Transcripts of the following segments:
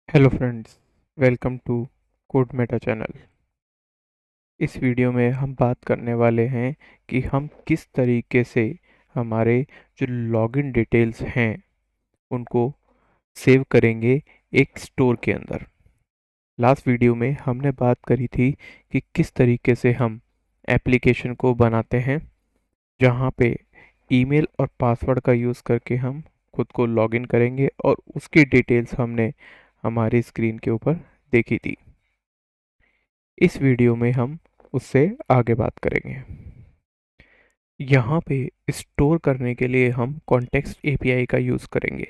Hello friends, welcome to code meta channel. इस video में हम बात करने वाले हैं कि हम किस तरीके से हमारे जो लॉगिन डिटेल्स हैं उनको सेव करेंगे एक स्टोर के अंदर। लास्ट वीडियो में हमने बात करी थी कि किस तरीके से हम एप्लीकेशन को बनाते हैं जहाँ पे ईमेल और पासवर्ड का यूज़ करके हम खुद को लॉगिन करेंगे, और उसकी डिटेल्स हमने हमारी स्क्रीन के ऊपर देखी थी। इस वीडियो में हम उससे आगे बात करेंगे। यहाँ पे स्टोर करने के लिए हम कॉन्टेक्स्ट एपीआई का यूज़ करेंगे,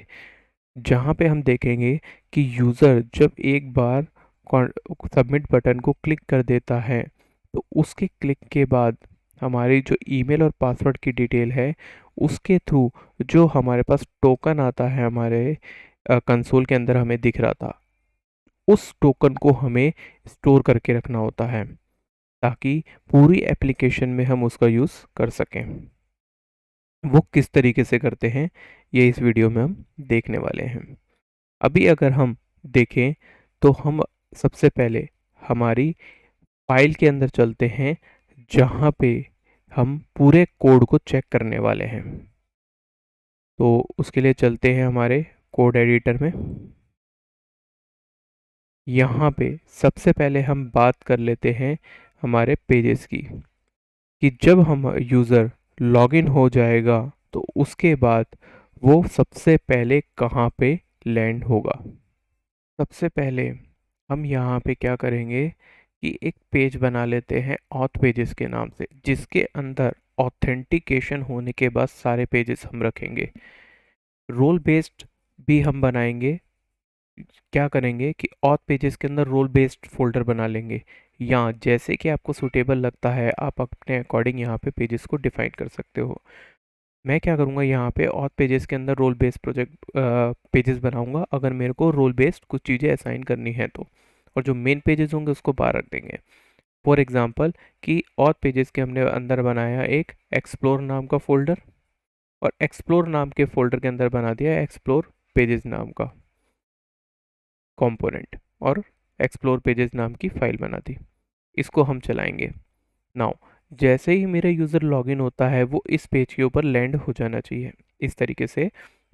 जहाँ पे हम देखेंगे कि यूज़र जब एक बार सबमिट बटन को क्लिक कर देता है तो उसके क्लिक के बाद हमारी जो ईमेल और पासवर्ड की डिटेल है उसके थ्रू जो हमारे पास टोकन आता है हमारे कंसोल के अंदर हमें दिख रहा था, उस टोकन को हमें स्टोर करके रखना होता है ताकि पूरी एप्लीकेशन में हम उसका यूज़ कर सकें। वो किस तरीके से करते हैं ये इस वीडियो में हम देखने वाले हैं। अभी अगर हम देखें तो हम सबसे पहले हमारी फाइल के अंदर चलते हैं जहाँ पे हम पूरे कोड को चेक करने वाले हैं। तो उसके लिए चलते हैं हमारे कोड एडिटर में। यहाँ पे सबसे पहले हम बात कर लेते हैं हमारे पेजेस की, कि जब हम यूज़र लॉगिन हो जाएगा तो उसके बाद वो सबसे पहले कहाँ पे लैंड होगा। सबसे पहले हम यहाँ पे क्या करेंगे कि एक पेज बना लेते हैं ऑथ पेजेस के नाम से, जिसके अंदर ऑथेंटिकेशन होने के बाद सारे पेजेस हम रखेंगे। रोल बेस्ड भी हम बनाएंगे। क्या करेंगे कि ऑथ पेजेस के अंदर रोल बेस्ड फोल्डर बना लेंगे, या जैसे कि आपको सूटेबल लगता है आप अपने अकॉर्डिंग यहाँ पे पेजेस को डिफाइन कर सकते हो। मैं क्या करूँगा, यहाँ पे ऑथ पेजेस के अंदर रोल बेस्ड प्रोजेक्ट पेजेस बनाऊंगा अगर मेरे को रोल बेस्ड कुछ चीज़ें असाइन करनी है तो, और जो मेन पेजेस होंगे उसको बाहर रख देंगे। फॉर एग्जांपल कि ऑथ पेजेस के हमने अंदर बनाया एक एक्सप्लोर नाम का फोल्डर, और एक्सप्लोर नाम के फोल्डर के अंदर बना दिया एक्सप्लोर पेजेस नाम का कंपोनेंट, और एक्सप्लोर पेजेस नाम की फाइल बना दी। इसको हम चलाएंगे। नाउ जैसे ही मेरा यूज़र लॉगिन होता है वो इस पेज के ऊपर लैंड हो जाना चाहिए। इस तरीके से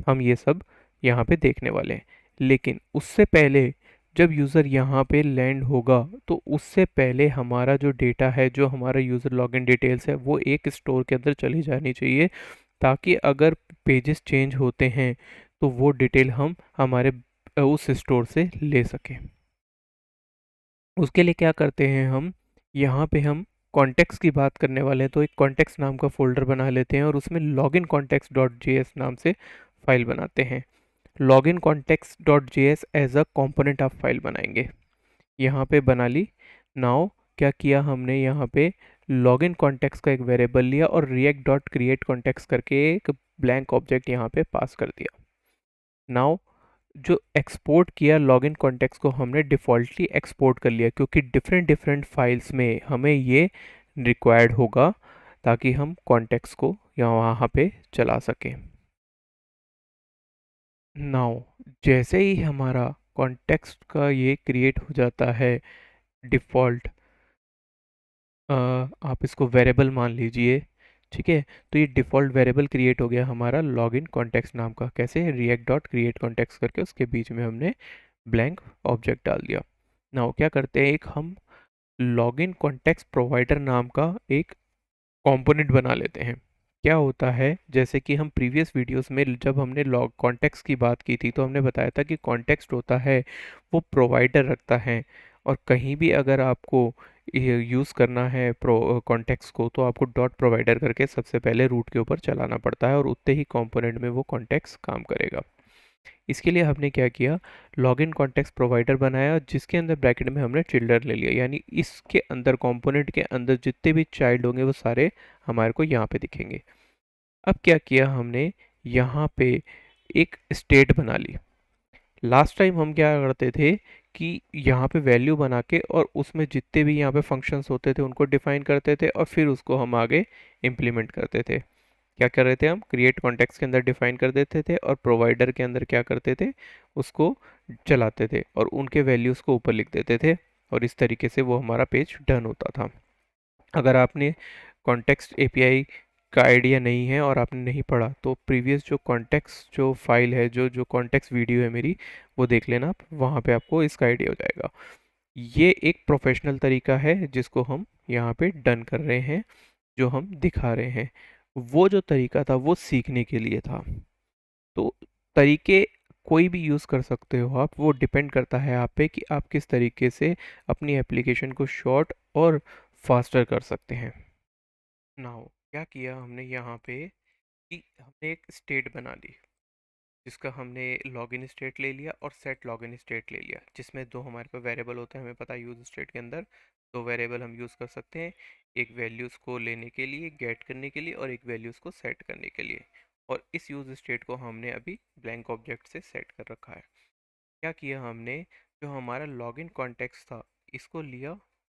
हम ये सब यहाँ पे देखने वाले हैं। लेकिन उससे पहले जब यूज़र यहाँ पे लैंड होगा तो उससे पहले हमारा जो डेटा है, जो हमारा यूज़र लॉगिन डिटेल्स है, वो एक स्टोर के अंदर चली जानी चाहिए, ताकि अगर पेजेस चेंज होते हैं तो वो डिटेल हम हमारे उस स्टोर से ले सकें। उसके लिए क्या करते हैं, हम यहाँ पे हम कॉन्टेक्स्ट की बात करने वाले हैं, तो एक कॉन्टेक्स्ट नाम का फोल्डर बना लेते हैं और उसमें लॉगिन कॉन्टेक्स्ट डॉट जेएस नाम से फाइल बनाते हैं। Login context dot JS as a component of file बनाएंगे। यहाँ पे बना ली। नाउ क्या किया हमने, यहाँ पे लॉगिन कॉन्टेक्स्ट का एक वेरिएबल लिया और रिएक्ट डॉट क्रिएट कॉन्टेक्स्ट करके एक ब्लैंक ऑब्जेक्ट यहाँ पे पास कर दिया। नाउ जो एक्सपोर्ट किया लॉगिन कॉन्टेक्स्ट को हमने डिफ़ॉल्टली एक्सपोर्ट कर लिया, क्योंकि डिफरेंट डिफरेंट फाइल्स में हमें ये रिक्वायर्ड होगा ताकि हम कॉन्टेक्स्ट को यहाँ वहाँ पे चला सकें। नाउ जैसे ही हमारा कॉन्टेक्स्ट का ये क्रिएट हो जाता है डिफ़ॉल्ट, आप इसको वेरिएबल मान लीजिए, ठीक है। तो ये डिफ़ॉल्ट वेरिएबल क्रिएट हो गया हमारा लॉगिन कॉन्टेक्स्ट नाम का। कैसे, रिएक्ट डॉट क्रिएट कॉन्टेक्स्ट करके उसके बीच में हमने ब्लैंक ऑब्जेक्ट डाल दिया। नाउ क्या करते हैं, एक हम लॉगिन कॉन्टेक्स्ट प्रोवाइडर नाम का एक कंपोनेंट बना लेते हैं। क्या होता है, जैसे कि हम प्रीवियस वीडियोस में जब हमने लॉग कॉन्टेक्स्ट की बात की थी तो हमने बताया था कि कॉन्टेक्स्ट होता है वो प्रोवाइडर रखता है, और कहीं भी अगर आपको यूज़ करना है प्रो कॉन्टेक्स्ट को तो आपको डॉट प्रोवाइडर करके सबसे पहले रूट के ऊपर चलाना पड़ता है, और उतने ही कंपोनेंट में वो कॉन्टेक्स्ट काम करेगा। इसके लिए हमने क्या किया, लॉगिन कॉन्टेक्स्ट प्रोवाइडर बनाया जिसके अंदर ब्रैकेट में हमने चिल्ड्रन ले लिया, यानी इसके अंदर कंपोनेंट के अंदर जितने भी चाइल्ड होंगे वो सारे हमारे को यहाँ पे दिखेंगे। अब क्या किया हमने, यहाँ पे एक स्टेट बना ली। लास्ट टाइम हम क्या करते थे कि यहाँ पे वैल्यू बना के और उसमें जितने भी यहाँ पे फंक्शंस होते थे उनको डिफाइन करते थे और फिर उसको हम आगे इम्प्लीमेंट करते थे। क्या कर रहे थे हम, क्रिएट कॉन्टेक्स्ट के अंदर डिफाइन कर देते थे और प्रोवाइडर के अंदर क्या करते थे, उसको चलाते थे और उनके वैल्यूज़ को ऊपर लिख देते थे और इस तरीके से वो हमारा पेज डन होता था। अगर आपने कॉन्टेक्स्ट एपीआई का आइडिया नहीं है और आपने नहीं पढ़ा तो प्रीवियस जो कॉन्टेक्स्ट जो फाइल है, जो जो कॉन्टेक्स्ट वीडियो है मेरी, वो देख लेना आप, वहाँ पे आपको इसका आइडिया हो जाएगा। ये एक प्रोफेशनल तरीका है जिसको हम यहाँ पे डन कर रहे हैं, जो हम दिखा रहे हैं। वो जो तरीका था वो सीखने के लिए था। तो तरीके कोई भी यूज़ कर सकते हो आप, वो डिपेंड करता है आप पे कि आप किस तरीके से अपनी एप्लीकेशन को शॉर्ट और फास्टर कर सकते हैं। नाउ क्या किया हमने यहाँ पे कि हमने एक स्टेट बना ली, जिसका हमने लॉगिन स्टेट ले लिया और सेट लॉगिन स्टेट ले लिया, जिसमें दो हमारे पास वेरिएबल होते हैं। हमें पता है यूज स्टेट के अंदर दो वेरिएबल हम यूज़ कर सकते हैं, एक वैल्यूज़ को लेने के लिए, गेट करने के लिए, और एक वैल्यूज़ को सेट करने के लिए। और इस यूज स्टेट को हमने अभी ब्लैंक ऑब्जेक्ट से सेट कर रखा है। क्या किया हमने, जो हमारा लॉगिन कॉन्टेक्स्ट था इसको लिया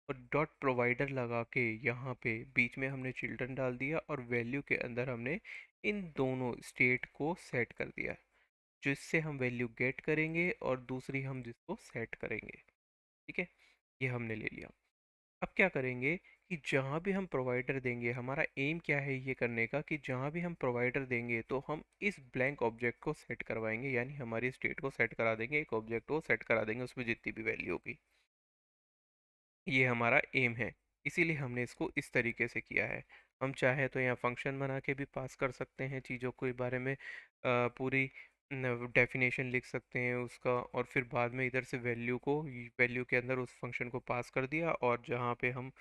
और डॉट प्रोवाइडर लगा के यहाँ पे बीच में हमने चिल्ड्रन डाल दिया और वैल्यू के अंदर हमने इन दोनों स्टेट को सेट कर दिया, जिससे हम वैल्यू गेट करेंगे और दूसरी हम जिसको सेट करेंगे। ठीक है, ये हमने ले लिया। अब क्या करेंगे कि जहाँ भी हम प्रोवाइडर देंगे, हमारा एम क्या है ये करने का कि जहाँ भी हम प्रोवाइडर देंगे तो हम इस ब्लैंक ऑब्जेक्ट को सेट करवाएंगे, यानी हमारी स्टेट को सेट करा देंगे, एक ऑब्जेक्ट को सेट करा देंगे उसमें जितनी भी वैल्यू होगी। ये हमारा एम है, इसीलिए हमने इसको इस तरीके से किया है। हम चाहे तो यहाँ फंक्शन बना के भी पास कर सकते हैं चीज़ों के बारे में, पूरी डेफिनेशन लिख सकते हैं उसका, और फिर बाद में इधर से वैल्यू के अंदर उस फंक्शन को पास कर दिया, और जहाँ पे हम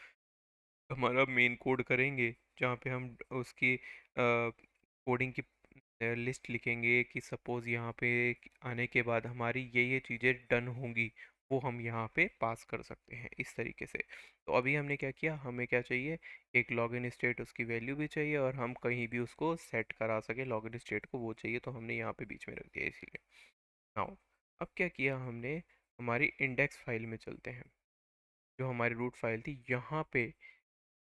हमारा मेन कोड करेंगे, जहाँ पे हम उसकी कोडिंग की लिस्ट लिखेंगे कि सपोज़ यहाँ पे आने के बाद हमारी ये चीज़ें डन होंगी, वो हम यहाँ पे पास कर सकते हैं इस तरीके से। तो अभी हमने क्या किया, हमें क्या चाहिए, एक लॉगिन स्टेट, उसकी वैल्यू भी चाहिए और हम कहीं भी उसको सेट करा सके लॉगिन स्टेट को, वो चाहिए, तो हमने यहाँ पे बीच में रख दिया इसीलिए। नाउ अब क्या किया हमने, हमारी इंडेक्स फाइल में चलते हैं, जो हमारी रूट फाइल थी। यहाँ पे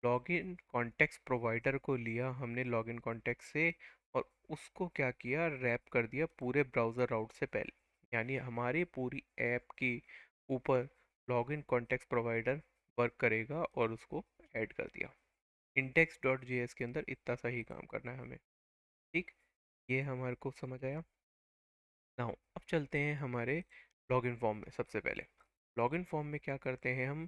लॉगिन कॉन्टेक्स्ट प्रोवाइडर को लिया हमने लॉगिन कॉन्टेक्स्ट से, और उसको क्या किया, रैप कर दिया पूरे ब्राउज़र राउट से पहले, यानी हमारी पूरी ऐप की ऊपर लॉगिन कॉन्टेक्स्ट प्रोवाइडर वर्क करेगा, और उसको ऐड कर दिया। इंडेक्स डॉट जेएस के अंदर इतना सा ही काम करना है हमें। ठीक, ये हमारे को समझ आया। नाउ अब चलते हैं हमारे लॉगिन फॉर्म में। सबसे पहले लॉगिन फॉर्म में क्या करते हैं हम,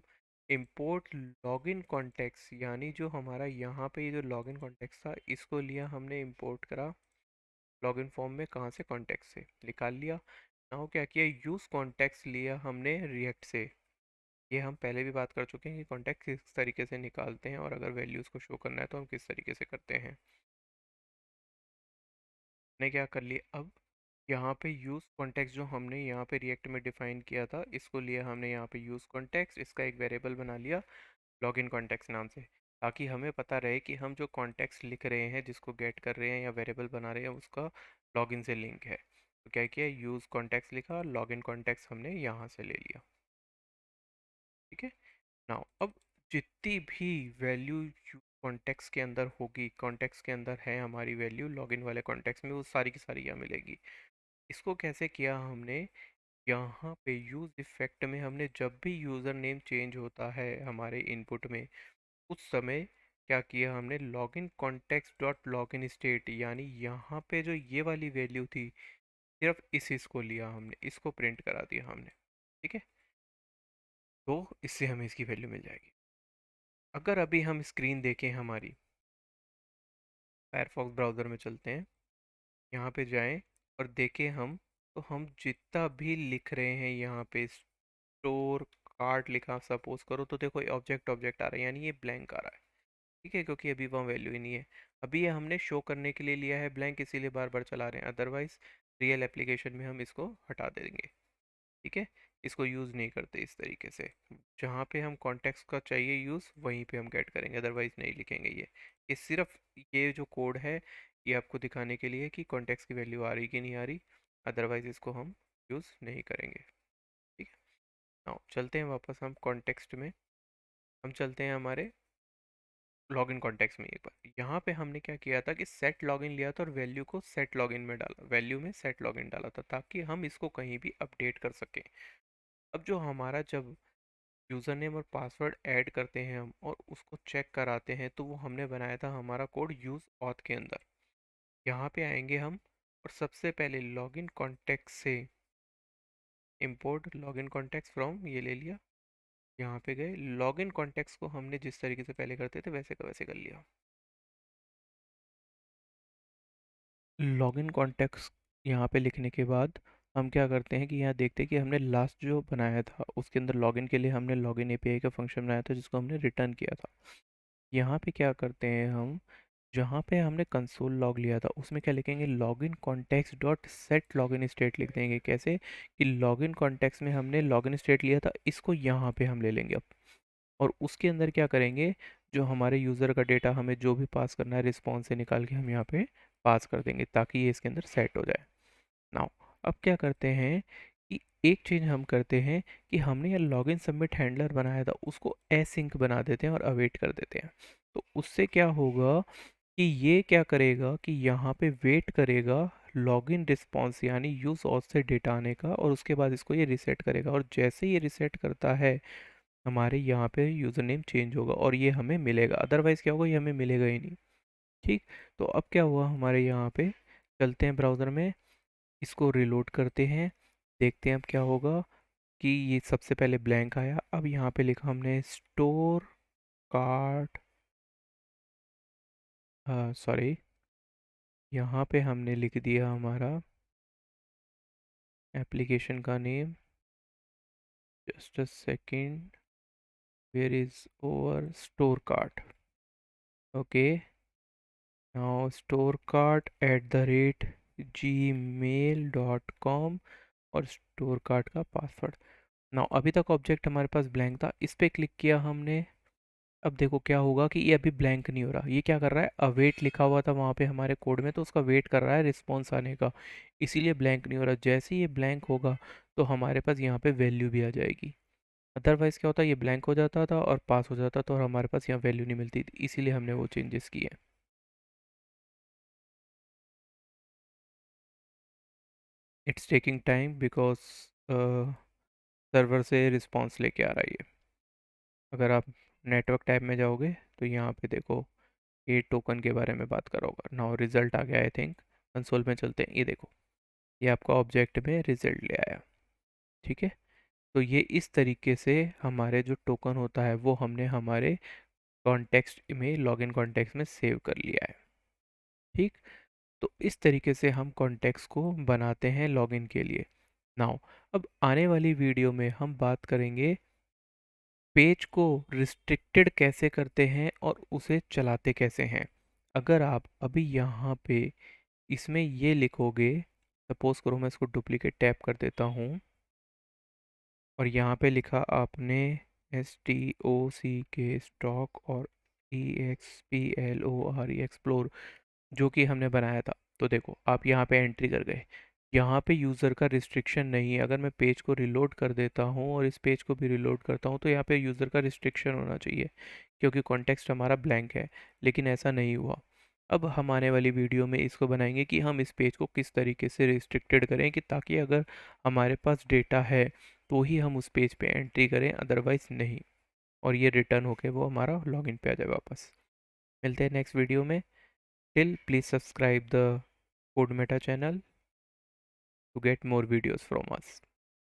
इंपोर्ट लॉगिन कॉन्टेक्स्ट, यानी जो हमारा यहाँ पे ये जो लॉगिन कॉन्टेक्स्ट था इसको लिया हमने, इंपोर्ट करा लॉगिन फॉर्म में, कहाँ से, कॉन्टेक्स्ट से निकाल लिया। नाउ क्या किया, यूज़ कॉन्टेक्स्ट लिया हमने रिएक्ट से। ये हम पहले भी बात कर चुके हैं कि कॉन्टेक्स्ट किस तरीके से निकालते हैं, और अगर वैल्यूज़ को शो करना है तो हम किस तरीके से करते हैं। ने क्या कर लिया, अब यहाँ पे यूज़ कॉन्टेक्स्ट जो हमने यहाँ पे रिएक्ट में डिफाइन किया था, इसको लिया हमने यहाँ पे यूज़ कॉन्टेक्स्ट, इसका एक वेरिएबल बना लिया लॉगिन कॉन्टेक्स्ट नाम से, ताकि हमें पता रहे कि हम जो कॉन्टेक्स्ट लिख रहे हैं, जिसको गेट कर रहे हैं या वेरिएबल बना रहे हैं, उसका लॉगिन से लिंक है। तो क्या किया, यूज़ कॉन्टेक्स्ट लिखा, लॉगिन कॉन्टेक्स्ट हमने यहाँ से ले लिया। ठीक है, नाउ अब जितनी भी वैल्यू कॉन्टेक्स्ट के अंदर होगी, कॉन्टेक्स्ट के अंदर है हमारी वैल्यू लॉगिन वाले कॉन्टेक्स्ट में, वो सारी की सारी यहाँ मिलेगी। इसको कैसे किया हमने, यहाँ पे यूज़ इफेक्ट में हमने जब भी यूज़र नेम चेंज होता है हमारे इनपुट में, उस समय क्या किया हमने, login context dot login state, यानी यहाँ पे जो ये वाली वैल्यू थी, सिर्फ इसको लिया हमने, इसको प्रिंट करा दिया हमने। ठीक है, तो इससे हमें इसकी वैल्यू मिल जाएगी। अगर अभी हम स्क्रीन देखें हमारी, फायरफॉक्स ब्राउज़र में चलते हैं, यहाँ पे जाएं और देखें हम, तो हम जितना भी लिख रहे हैं यहाँ पे, स्टोर कार्ट लिखा सपोज करो, तो देखो ऑब्जेक्ट ऑब्जेक्ट आ रहा है, यानी ये ब्लैंक आ रहा है। ठीक है, क्योंकि अभी वहाँ वैल्यू ही नहीं है। अभी ये हमने शो करने के लिए लिया है ब्लैंक, इसीलिए बार बार चला रहे हैं, अदरवाइज रियल एप्लीकेशन में हम इसको हटा देंगे। ठीक है, इसको यूज़ नहीं करते इस तरीके से। जहाँ पे हम कॉन्टेक्स्ट का चाहिए यूज़, वहीं पे हम गेट करेंगे, अदरवाइज नहीं लिखेंगे। ये सिर्फ ये जो कोड है, ये आपको दिखाने के लिए कि कॉन्टेक्स्ट की वैल्यू आ रही कि नहीं आ रही, अदरवाइज इसको हम यूज़ नहीं करेंगे। ठीक है, नाउ चलते हैं वापस हम कॉन्टेक्स्ट में, हम चलते हैं हमारे लॉगिन कॉन्टेक्स्ट में एक बार यहाँ पे हमने क्या किया था कि सेट लॉगिन लिया था और वैल्यू को सेट लॉगिन में डाला, वैल्यू में सेट लॉगिन डाला था ताकि हम इसको कहीं भी अपडेट कर सकें। अब जो हमारा जब यूज़र नेम और पासवर्ड ऐड करते हैं हम और उसको चेक कराते हैं तो वो हमने बनाया था हमारा कोड यूज़ ऑथ के अंदर। यहाँ पे आएंगे हम और सबसे पहले लॉगिन कॉन्टेक्स्ट से इंपोर्ट लॉगिन कॉन्टेक्स्ट फ्रॉम ये ले लिया, यहाँ पे गए लॉगिन कॉन्टेक्स्ट को हमने जिस तरीके से पहले करते थे वैसे का वैसे कर लिया। लॉगिन कॉन्टेक्स्ट यहाँ पे लिखने के बाद हम क्या करते हैं कि यहाँ देखते हैं कि हमने लास्ट जो बनाया था उसके अंदर लॉगिन के लिए हमने लॉगिन एपीआई का फंक्शन बनाया था जिसको हमने रिटर्न किया था। यहाँ पे क्या करते हैं हम, जहाँ पे हमने कंसोल लॉग लिया था उसमें क्या लिखेंगे, login context dot set login state लिख देंगे। कैसे कि लॉगिन कॉन्टेक्स्ट में हमने लॉगिन स्टेट लिया था, इसको यहाँ पे हम ले लेंगे अब। और उसके अंदर क्या करेंगे, जो हमारे यूज़र का डेटा हमें जो भी पास करना है रिस्पॉन्स से निकाल के हम यहाँ पे पास कर देंगे ताकि ये इसके अंदर सेट हो जाए। नाउ अब क्या करते हैं कि एक चीज़ हम करते हैं कि हमने ये लॉगिन सबमिट हैंडलर बनाया था उसको एसिंक बना देते हैं और अवेट कर देते हैं। तो उससे क्या होगा कि ये क्या करेगा कि यहाँ पे वेट करेगा लॉगिन रिस्पॉन्स यानी यूज़ ऑथ से डेटा आने का और उसके बाद इसको ये रिसेट करेगा और जैसे ये रिसेट करता है हमारे यहाँ पे यूज़र नेम चेंज होगा और ये हमें मिलेगा, अदरवाइज़ क्या होगा, ये हमें मिलेगा ही नहीं। ठीक। तो अब क्या हुआ हमारे यहाँ पे, चलते हैं ब्राउज़र में, इसको रिलोड करते हैं, देखते हैं अब क्या होगा कि ये सबसे पहले ब्लैंक आया। अब यहाँ पे लिखा हमने स्टोर कार्ट, सॉरी, यहाँ पे हमने लिख दिया हमारा एप्लीकेशन का name, just a second, where is over store cart, okay, now store cart at the rate gmail.com और स्टोर कार्ट का पासवर्ड। नाउ अभी तक ऑब्जेक्ट हमारे पास ब्लैंक था, इस पे क्लिक किया हमने। अब देखो क्या होगा कि ये अभी ब्लैंक नहीं हो रहा, ये क्या कर रहा है, अवेट लिखा हुआ था वहाँ पे हमारे कोड में तो उसका वेट कर रहा है रिस्पॉन्स आने का, इसीलिए ब्लैंक नहीं हो रहा। जैसे ही ये ब्लैंक होगा तो हमारे पास यहाँ पे वैल्यू भी आ जाएगी। अदरवाइज़ क्या होता है, ये ब्लैंक हो जाता था और पास हो जाता था और हमारे पास यहाँ वैल्यू नहीं मिलती थी, इसीलिए हमने वो चेंजेस किए। It's taking time because server से रिस्पॉन्स लेके आ रहा है ये। अगर आप नेटवर्क टैब में जाओगे तो यहाँ पे देखो ये टोकन के बारे में बात करा होगा। नाउ रिजल्ट आ गया आई थिंक, कंसोल में चलते हैं, ये देखो ये आपका ऑब्जेक्ट में रिजल्ट ले आया। ठीक है। तो ये इस तरीके से हमारे जो टोकन होता है वो हमने हमारे कॉन्टेक्स्ट में, लॉगिन कॉन्टेक्स्ट में सेव कर लिया है। ठीक। तो इस तरीके से हम कॉन्टेक्स्ट को बनाते हैं लॉगिन के लिए। नाउ अब आने वाली वीडियो में हम बात करेंगे पेज को रिस्ट्रिक्टेड कैसे करते हैं और उसे चलाते कैसे हैं। अगर आप अभी यहाँ पे इसमें ये लिखोगे, सपोज करो मैं इसको डुप्लीकेट टैप कर देता हूँ और यहाँ पे लिखा आपने STOCK स्टॉक और EXPLORE एक्सप्लोर जो कि हमने बनाया था। तो देखो आप यहाँ पे एंट्री कर गए, यहाँ पे यूज़र का रिस्ट्रिक्शन नहीं है। अगर मैं पेज को रिलोड कर देता हूँ और इस पेज को भी रिलोड करता हूँ तो यहाँ पे यूज़र का रिस्ट्रिक्शन होना चाहिए क्योंकि कॉन्टेक्स्ट हमारा ब्लैंक है, लेकिन ऐसा नहीं हुआ। अब हम आने वाली वीडियो में इसको बनाएंगे कि हम इस पेज को किस तरीके से रिस्ट्रिक्टेड करें कि ताकि अगर हमारे पास डेटा है तो ही हम उस पेज पे एंट्री करें, अदरवाइज़ नहीं, और ये रिटर्न होके वो हमारा लॉगिन पे आ जाए वापस। मिलते हैं नेक्स्ट वीडियो में। Till please subscribe the Code Meta channel to get more videos from us.